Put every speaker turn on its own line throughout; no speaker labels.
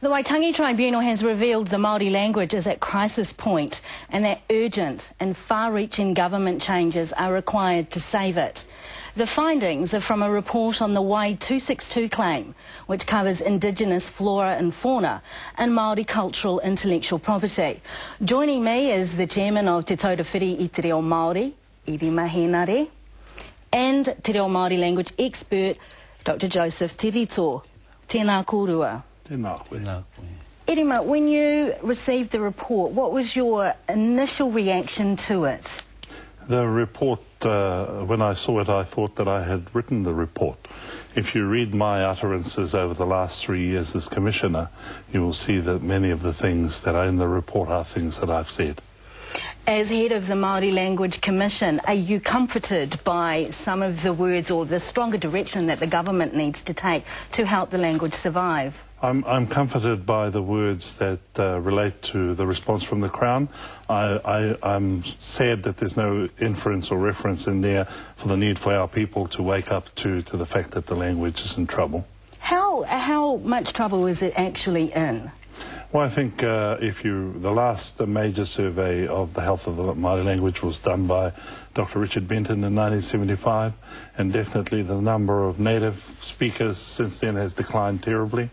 The Waitangi Tribunal has revealed the Māori language is at crisis point and that urgent and far-reaching government changes are required to save it. The findings are from a report on the Wai 262 claim, which covers Indigenous flora and fauna and Māori cultural intellectual property. Joining me is the chairman of Te Taurewhiri I Te Reo Maori Marae, and Te Reo Maori language expert, Dr. Joseph Tirito. Tēnā kōrua.
Tēnā koe.
Irima, when you received the report, what was your initial reaction to it?
The report, when I saw it, I thought that I had written the report. If you read my utterances over the last 3 years as Commissioner, you will see that many of the things that are in the report are things that I've said.
As head of the Māori Language Commission, are you comforted by some of the words or the stronger direction that the government needs to take to help the language survive?
I'm comforted by the words that relate to the response from the Crown. I'm sad that there's no inference or reference in there for the need for our people to wake up to the fact that the language is in trouble.
How much trouble is it actually in?
Well, I think the last major survey of the health of the Māori language was done by Dr. Richard Benton in 1975, and definitely the number of native speakers since then has declined terribly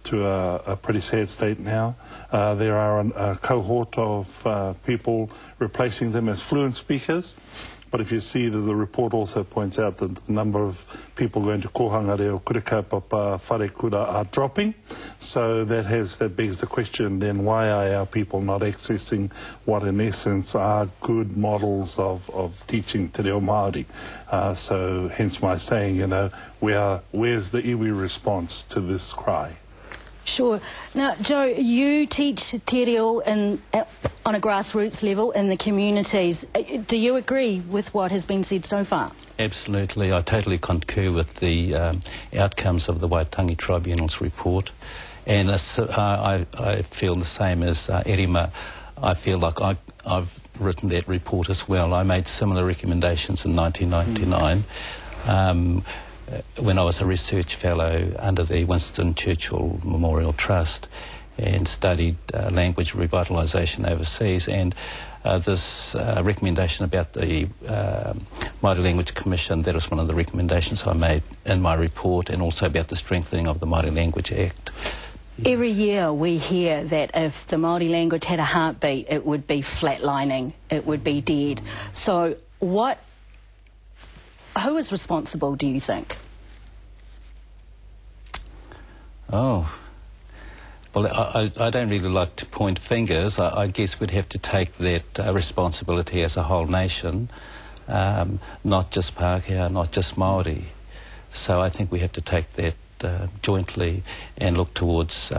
to a pretty sad state now. There are a cohort of people replacing them as fluent speakers. But if you see that the report also points out that the number of people going to kohanga reo kura kaupapa whare kura are dropping, so that begs the question then, why are our people not accessing what in essence are good models of teaching Te Reo Maori? So hence my saying, you know, where's the iwi response to this cry?
Sure. Now, Joe, you teach Te Reo on a grassroots level in the communities. Do you agree with what has been said so far?
Absolutely. I totally concur with the outcomes of the Waitangi Tribunal's report. And I feel the same as Irima. I feel like I've written that report as well. I made similar recommendations in 1999. When I was a research fellow under the Winston Churchill Memorial Trust and studied language revitalisation overseas, and this recommendation about the Māori Language Commission, that was one of the recommendations I made in my report, and also about the strengthening of the Māori Language Act.
Every year we hear that if the Māori language had a heartbeat, it would be flatlining, it would be dead. So who is responsible, do you think?
Oh, well, I don't really like to point fingers. I guess we'd have to take that responsibility as a whole nation, not just Pākehā, not just Māori. So I think we have to take that jointly and look towards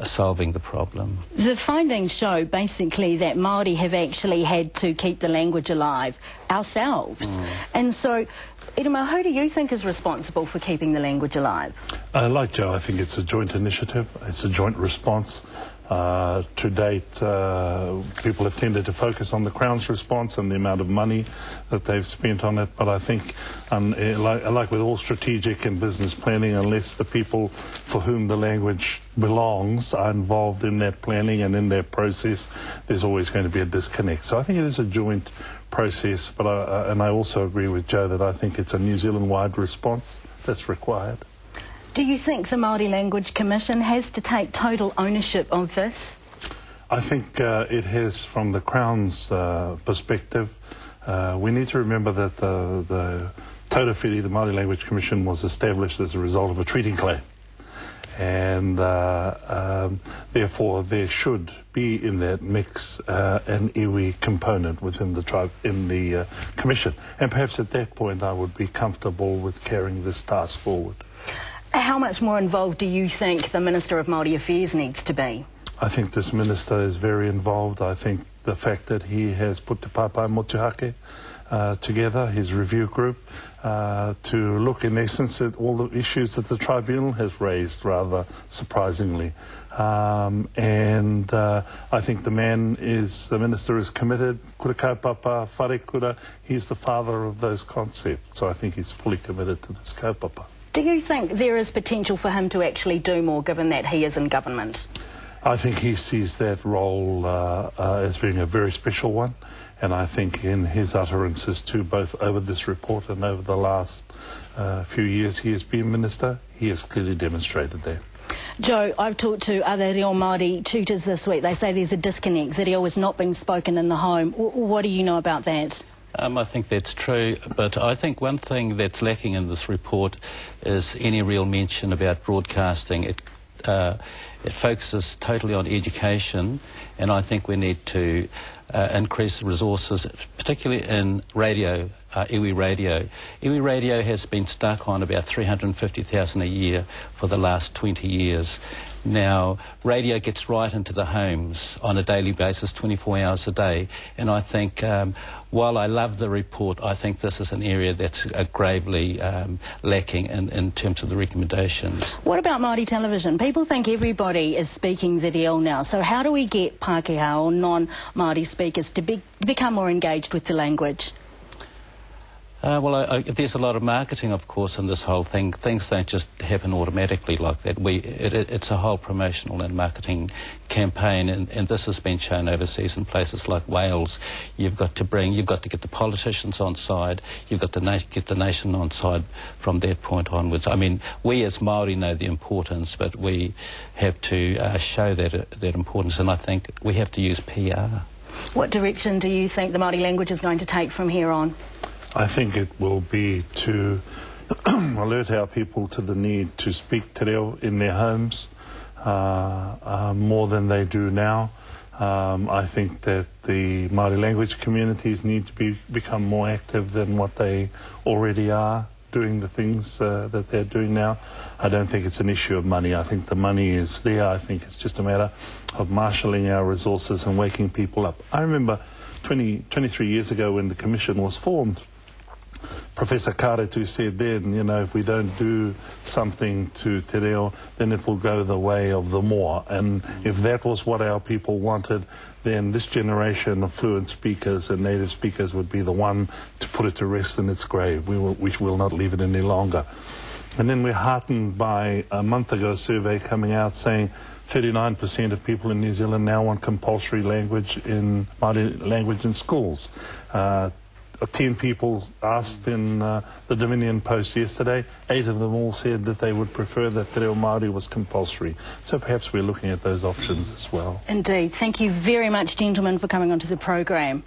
solving the problem.
The findings show basically that Māori have actually had to keep the language alive ourselves. And so, Irima, who do you think is responsible for keeping the language alive?
Like Joe, I think it's a joint initiative. It's a joint response. To date, people have tended to focus on the Crown's response and the amount of money that they've spent on it. But I think, like with all strategic and business planning, unless the people for whom the language belongs are involved in that planning and in that process, there's always going to be a disconnect. So I think it is a joint process. But and I also agree with Joe that I think it's a New Zealand-wide response that's required.
Do you think the Māori Language Commission has to take total ownership of this?
I think it has from the Crown's perspective. We need to remember that the Taurewhiri, the Māori Language Commission, was established as a result of a treaty claim. And therefore there should be in that mix an iwi component within the tribe, in the Commission. And perhaps at that point I would be comfortable with carrying this task forward.
How much more involved do you think the Minister of Māori Affairs needs to be?
I think this Minister is very involved. I think the fact that he has put the Pāpai Motuhake together, his review group, to look in essence at all the issues that the Tribunal has raised, rather surprisingly. I think the Minister is committed. Kura kaupapa, whare kura, he's the father of those concepts. So I think he's fully committed to this kaupapa.
Do you think there is potential for him to actually do more, given that he is in government?
I think he sees that role as being a very special one, and I think in his utterances too, both over this report and over the last few years he has been minister, he has clearly demonstrated that.
Joe, I've talked to other Reo Maori tutors this week. They say there's a disconnect, that reo is not being spoken in the home. What do you know about that?
I think that's true, but I think one thing that's lacking in this report is any real mention about broadcasting. It focuses totally on education, and I think we need to increase the resources, particularly in radio, iwi radio. Iwi radio has been stuck on about $350,000 a year for the last 20 years. Now, radio gets right into the homes on a daily basis, 24 hours a day, and I think while I love the report, I think this is an area that's gravely lacking in terms of the recommendations.
What about Māori television? People think everybody is speaking the reo now, so how do we get Pākehā or non-Māori speakers to become more engaged with the language?
Well, there's a lot of marketing, of course, in this whole thing. Things don't just happen automatically like that. It's a whole promotional and marketing campaign, and this has been shown overseas in places like Wales. You've got to get the politicians on side. You've got to get the nation on side from that point onwards. I mean, we as Māori know the importance, but we have to show that importance, and I think we have to use PR.
What direction do you think the Māori language is going to take from here on?
I think it will be to alert our people to the need to speak te reo in their homes more than they do now. I think that the Māori language communities need to become more active than what they already are, doing the things that they're doing now. I don't think it's an issue of money. I think the money is there. I think it's just a matter of marshalling our resources and waking people up. I remember 23 years ago when the Commission was formed, Professor Karetu said then, you know, if we don't do something to te reo, then it will go the way of the moa. And if that was what our people wanted, then this generation of fluent speakers and native speakers would be the one to put it to rest in its grave. We will not leave it any longer. And then we're heartened by a month ago survey coming out saying 39% of people in New Zealand now want compulsory language in Māori language in schools. 10 people asked in the Dominion Post yesterday. 8 of them all said that they would prefer that Te Reo Maori was compulsory. So perhaps we're looking at those options as well.
Indeed. Thank you very much, gentlemen, for coming onto the program.